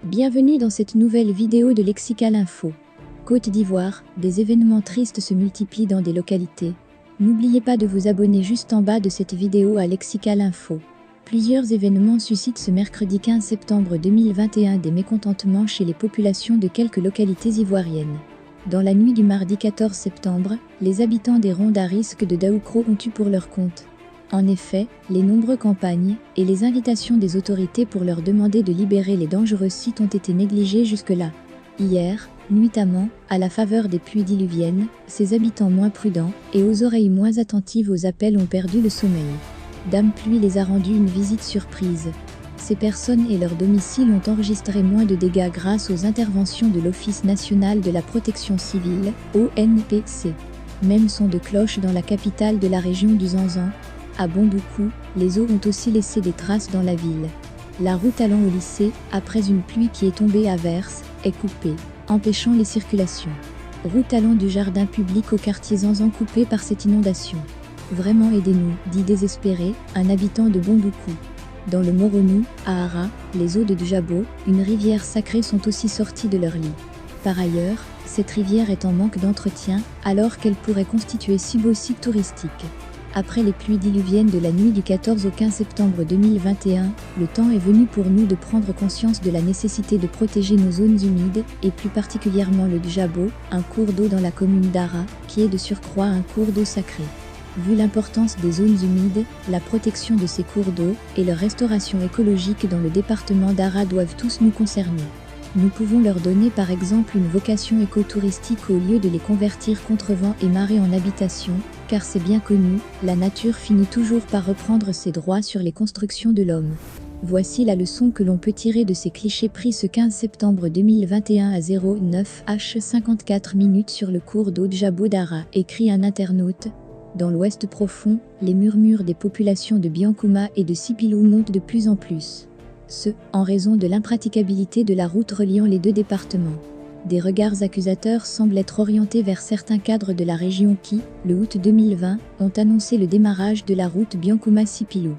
Bienvenue dans cette nouvelle vidéo de Lexical Info. Côte d'Ivoire, des événements tristes se multiplient dans des localités. N'oubliez pas de vous abonner juste en bas de cette vidéo à Lexical Info. Plusieurs événements suscitent ce mercredi 15 septembre 2021 des mécontentements chez les populations de quelques localités ivoiriennes. Dans la nuit du mardi 14 septembre, les habitants des rondes à risque de Daoukro ont eu pour leur compte. En effet, les nombreuses campagnes et les invitations des autorités pour leur demander de libérer les dangereux sites ont été négligées jusque-là. Hier, nuitamment, à la faveur des pluies diluviennes, ces habitants moins prudents et aux oreilles moins attentives aux appels ont perdu le sommeil. Dame Pluie les a rendu une visite surprise. Ces personnes et leurs domiciles ont enregistré moins de dégâts grâce aux interventions de l'Office national de la protection civile, ONPC. Même son de cloche dans la capitale de la région du Zanzan. À Bondoukou, les eaux ont aussi laissé des traces dans la ville. La route allant au lycée, après une pluie qui est tombée à verse, est coupée, empêchant les circulations. Route allant du jardin public au quartier Zanzan coupée par cette inondation. Vraiment aidez-nous, dit désespéré, un habitant de Bondoukou. Dans le Moronou, à Ara, les eaux de Djabo, une rivière sacrée sont aussi sorties de leur lit. Par ailleurs, cette rivière est en manque d'entretien, alors qu'elle pourrait constituer si beau site touristique. Après les pluies diluviennes de la nuit du 14 au 15 septembre 2021, le temps est venu pour nous de prendre conscience de la nécessité de protéger nos zones humides, et plus particulièrement le Djabo, un cours d'eau dans la commune d'Ara, qui est de surcroît un cours d'eau sacré. Vu l'importance des zones humides, la protection de ces cours d'eau et leur restauration écologique dans le département d'Ara doivent tous nous concerner. Nous pouvons leur donner par exemple une vocation écotouristique au lieu de les convertir contre vent et marée en habitation, car c'est bien connu, la nature finit toujours par reprendre ses droits sur les constructions de l'homme. Voici la leçon que l'on peut tirer de ces clichés pris ce 15 septembre 2021 à 09h 54 sur le cours d'eau Djabo d'Ara, écrit un internaute. Dans l'ouest profond, les murmures des populations de Biankouma et de Sipilou montent de plus en plus. En raison de l'impraticabilité de la route reliant les deux départements. Des regards accusateurs semblent être orientés vers certains cadres de la région qui, le août 2020, ont annoncé le démarrage de la route Biankouma-Sipilou.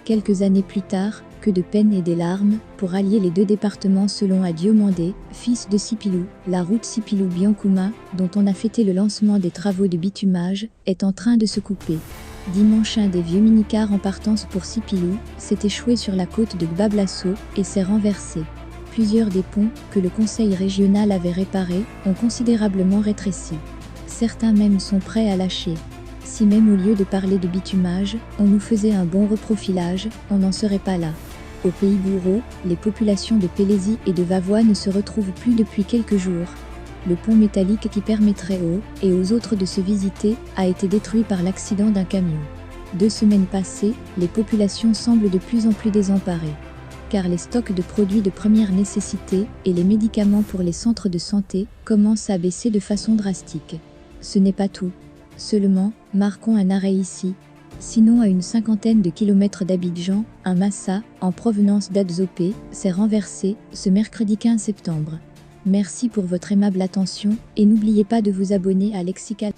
Quelques années plus tard, que de peine et des larmes, pour allier les deux départements selon Adiomandé, fils de Sipilou, la route Sipilou-Biankouma, dont on a fêté le lancement des travaux de bitumage, est en train de se couper. Dimanche, un des vieux minicars en partance pour Sipilou s'est échoué sur la côte de Gbablasso et s'est renversé. Plusieurs des ponts, que le conseil régional avait réparés, ont considérablement rétréci. Certains même sont prêts à lâcher. Si même au lieu de parler de bitumage, on nous faisait un bon reprofilage, on n'en serait pas là. Au pays Gouro, les populations de Pélésie et de Vavois ne se retrouvent plus depuis quelques jours. Le pont métallique qui permettrait aux et aux autres de se visiter a été détruit par l'accident d'un camion. 2 semaines passées, les populations semblent de plus en plus désemparées. Car les stocks de produits de première nécessité et les médicaments pour les centres de santé commencent à baisser de façon drastique. Ce n'est pas tout. Seulement, marquons un arrêt ici. Sinon à une 50aine de kilomètres d'Abidjan, un Massa, en provenance d'Adzopé, s'est renversé, ce mercredi 15 septembre. Merci pour votre aimable attention, et n'oubliez pas de vous abonner à Lexical.